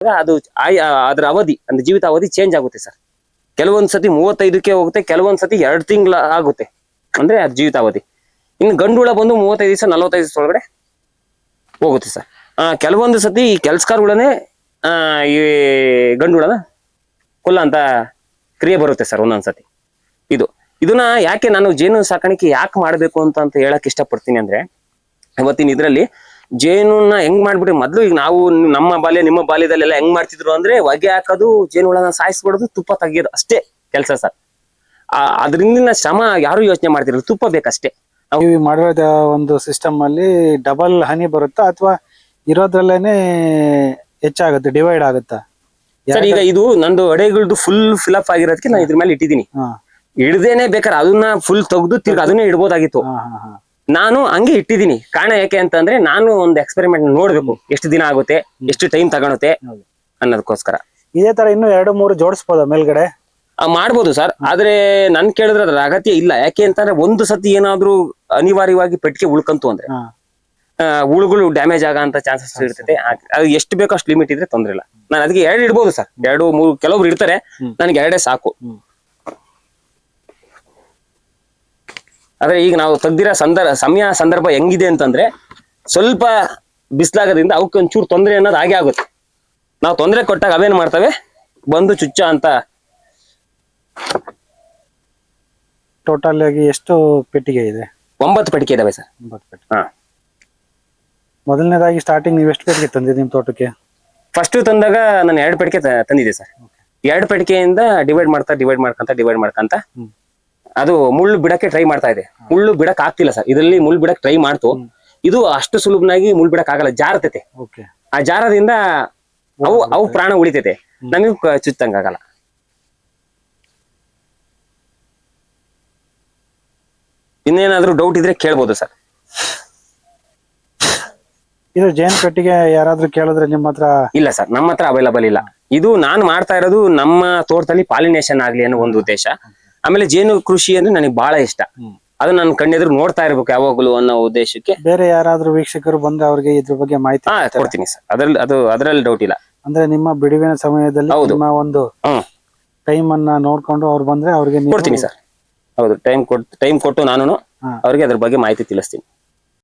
ಅದು ಅದರ ಅವಧಿ ಅಂದ್ರೆ ಜೀವಿತ ಅವಧಿ ಚೇಂಜ್ ಆಗುತ್ತೆ ಸರ್. ಕೆಲವೊಂದ್ ಸತಿ 35ಕ್ಕೆ ಹೋಗುತ್ತೆ, ಕೆಲವೊಂದ್ ಸತಿ 2 ತಿಂಗಳ ಆಗುತ್ತೆ ಅಂದ್ರೆ ಅದು ಜೀವಿತಾವಧಿ. ಇನ್ನು ಗಂಡುಳ ಬಂದು 35 ದಿವಸ 45 ದಿವಸ ಒಳಗಡೆ ಹೋಗುತ್ತೆ ಸರ್. ಕೆಲವೊಂದು ಸತಿ ಕೆಲ್ಸಕಾರಗಳನ್ನೇ ಈ ಗಂಡುಳನ ಕೊಲ್ಲ ಅಂತ ಕ್ರಿಯೆ ಬರುತ್ತೆ ಸರ್ ಒಂದೊಂದ್ಸತಿ. ಇದನ್ನ ಯಾಕೆ ನಾನು ಜೇನು ಸಾಕಾಣಿಕೆ ಯಾಕೆ ಮಾಡ್ಬೇಕು ಅಂತ ಹೇಳಕ್ ಇಷ್ಟಪಡ್ತೀನಿ ಅಂದ್ರೆ, ಇವತ್ತಿನ ಇದ್ರಲ್ಲಿ ಜೇನುನ ಹೆಂಗ್ ಮಾಡ್ಬಿಟ್ಟು ಮೊದ್ಲು ಈಗ ನಾವು ನಮ್ಮ ಬಾಲ್ಯ ನಿಮ್ಮ ಬಾಲ್ಯದಲ್ಲೆಲ್ಲ ಹೆಂಗ್ ಮಾಡ್ತಿದ್ರು ಅಂದ್ರೆ ಹೊಗೆ ಹಾಕೋದು, ಜೇನುಗಳನ್ನ ಸಾಯಿಸ್ಬಿಡೋದು, ತುಪ್ಪ ತೆಗಿಯೋದು ಅಷ್ಟೇ ಕೆಲಸ ಸರ್. ಅದರಿಂದ ಶ್ರಮ ಯಾರು ಯೋಚನೆ ಮಾಡ್ತಿರಲ್ಲ, ತುಪ್ಪ ಬೇಕಷ್ಟೇ. ನೀವು ಮಾಡಿರೋ ಒಂದು ಸಿಸ್ಟಮ್ ಅಲ್ಲಿ ಡಬಲ್ ಹನಿ ಬರುತ್ತಾ ಅಥವಾ ಇರೋದ್ರಲ್ಲೇನೆ ಹೆಚ್ಚಾಗುತ್ತೆ, ಡಿವೈಡ್ ಆಗುತ್ತಾ ಸರ್? ಈಗ ಇದು ನಂದು ಅಡೆಗಳದ್ದು ಫುಲ್ ಫಿಲಪ್ ಆಗಿರೋದಕ್ಕೆ ನಾನು ಇದ್ರ ಮೇಲೆ ಇಟ್ಟಿದ್ದೀನಿ. ಇಡ್ದೇನೆ ಬೇಕಾದ್ರೆ ಅದನ್ನ ಫುಲ್ ತೆಗ್ದು ತಿರ್ಗಿ ಅದನ್ನೇ ಇಡ್ಬೋದಾಗಿತ್ತು. ನಾನು ಹಂಗೆ ಇಟ್ಟಿದ್ದೀನಿ. ಕಾರಣ ಯಾಕೆ ಅಂತಂದ್ರೆ ನಾನು ಒಂದು ಎಕ್ಸ್ಪೆರಿಮೆಂಟ್ ನೋಡ್ಬೇಕು, ಎಷ್ಟು ದಿನ ಆಗುತ್ತೆ, ಎಷ್ಟು ಟೈಮ್ ತಗೊಳುತ್ತೆ ಅನ್ನೋದಕ್ಕೋಸ್ಕರ. ಇದೇ ತರ ಇನ್ನು 2-3 ಜೋಡಿಸಬಹುದಾ ಮೇಲ್ಗಡೆ? ಮಾಡ್ಬೋದು ಸರ್, ಆದ್ರೆ ನನ್ ಕೇಳಿದ್ರೆ ಅದ್ರ ಅಗತ್ಯ ಇಲ್ಲ. ಯಾಕೆ ಅಂತಂದ್ರೆ ಒಂದು ಸತಿ ಏನಾದ್ರೂ ಅನಿವಾರ್ಯವಾಗಿ ಪೆಟ್ಟಿಗೆ ಉಳ್ಕಂತು ಅಂದ್ರೆ ಹುಳುಗಳು ಡ್ಯಾಮೇಜ್ ಆಗಂತ ಚಾನ್ಸಸ್ ಇರ್ತೈತೆ. ಅದು ಎಷ್ಟು ಬೇಕೋ ಅಷ್ಟು ಲಿಮಿಟ್ ಇದ್ರೆ ತೊಂದ್ರೆ ಇಲ್ಲ. ನಾನು ಅದಕ್ಕೆ 2 ಇಡ್ಬೋದು ಸರ್, 2-3 ಕೆಲವೊಬ್ರು ಇಡ್ತಾರೆ, ನನಗೆ 2 ಸಾಕು. ಆದ್ರೆ ಈಗ ನಾವು ತೆಗ್ದಿರೋ ಸಂದರ್ಭ ಹೆಂಗಿದೆ ಅಂತಂದ್ರೆ, ಸ್ವಲ್ಪ ಬಿಸಿಲಾಗೋದ್ರಿಂದ ಅವಕ್ಕೆ ಒಂಚೂರು ತೊಂದರೆ ಅನ್ನೋದು ಹಾಗೆ ಆಗುತ್ತೆ. ನಾವು ತೊಂದರೆ ಕೊಟ್ಟಾಗ ಅವೇನ್ ಮಾಡ್ತವೆ, ಬಂದು ಚುಚ್ಚ ಅಂತ. ಟೋಟಲ್ ಆಗಿ ಎಷ್ಟು ಪೆಟ್ಟಿಗೆ ಇದೆ? 9 ಪೆಟ್ಟಿಗೆ ಇದಾವೆ ಸರ್. 9 ಪೆಟ್ಟಿಗೆ. ಮೊದಲನೇದಾಗಿ ಸ್ಟಾರ್ಟಿಂಗ್ ನೀವು ಎಷ್ಟು ಪೆಟ್ಟಿಗೆ ತಂದಿದ್ದೀರಿ ನಿಮ್ ತೋಟಕ್ಕೆ? ಫಸ್ಟ್ ತಂದಾಗ ನಾನು 2 ಪೆಟ್ಟಿಗೆ ತಂದಿದ್ದೆ ಸರ್. 2 ಪೆಟ್ಟಿಗೆಯಿಂದ ಡಿವೈಡ್ ಮಾಡ್ಕಂತ ಅದು ಮುಳ್ಳು ಬಿಡಕ್ಕೆ ಟ್ರೈ ಮಾಡ್ತಾ ಇದೆ. ಮುಳ್ಳು ಬಿಡಕ್ ಆಗ್ತಿಲ್ಲ ಸರ್. ಇದರಲ್ಲಿ ಮುಳ್ಳು ಬಿಡಕ್ ಟ್ರೈ ಮಾಡ್ತು, ಇದು ಅಷ್ಟು ಸುಲಭನಾಗಿ ಮುಳ್ಳು ಬಿಡಕ್ ಆಗಲ್ಲ, ಜಾರತೈತೆ. ಆ ಜಾರದಿಂದ ಅವು ಪ್ರಾಣ ಉಳಿತೈತೆ, ನಮಗ್ ಚುಚ್ಚಂಗಾಗಲ್ಲ. ಇನ್ನೇನಾದ್ರೂ ಡೌಟ್ ಇದ್ರೆ ಕೇಳ್ಬೋದು ಸರ್. ಇದು ಜೇನು ಪೆಟ್ಟಿಗೆ ಯಾರಾದ್ರೂ ಕೇಳಿದ್ರೆ ನಿಮ್ಮ ಹತ್ರ? ಇಲ್ಲ ಸರ್, ನಮ್ಮ ಹತ್ರ ಅವೈಲಬಲ್ ಇಲ್ಲ. ಇದು ನಾನು ಮಾಡ್ತಾ ಇರೋದು ನಮ್ಮ ತೋಟದಲ್ಲಿ ಪಾಲಿನೇಷನ್ ಆಗ್ಲಿ ಅನ್ನೋ ಒಂದು ಉದ್ದೇಶ. ಆಮೇಲೆ ಜೇನು ಕೃಷಿ ಅಂದ್ರೆ ನನಗೆ ಬಹಳ ಇಷ್ಟ. ಅದು ನನ್ನ ಕಣ್ಣೆದ್ರು ನೋಡ್ತಾ ಇರ್ಬೇಕು ಯಾವಾಗಲೂ ಅನ್ನೋ ಉದ್ದೇಶಕ್ಕೆ. ಬೇರೆ ಯಾರಾದ್ರೂ ವೀಕ್ಷಕರು ಬಂದ್ರೆ ಅವ್ರಿಗೆ ಇದ್ರ ಬಗ್ಗೆ ಮಾಹಿತಿ ಕೊಡ್ತೀನಿ ಸರ್. ಅದರಲ್ಲಿ ಡೌಟ್ ಇಲ್ಲ. ಅಂದ್ರೆ ನಿಮ್ಮ ಬಿಡುವಿನ ಸಮಯದಲ್ಲಿ ನಿಮ್ಮ ಒಂದು ಟೈಮ್ ಅನ್ನ ನೋಡ್ಕೊಂಡು ಅವ್ರು ಬಂದ್ರೆ ಅವ್ರಿಗೆ ಕೊಡ್ತೀನಿ ಸರ್. ಹೌದು, ಟೈಮ್ ಕೊಟ್ಟು ನಾನು ಅವ್ರಿಗೆ ಅದ್ರ ಬಗ್ಗೆ ಮಾಹಿತಿ ತಿಳಿಸ್ತೀನಿ.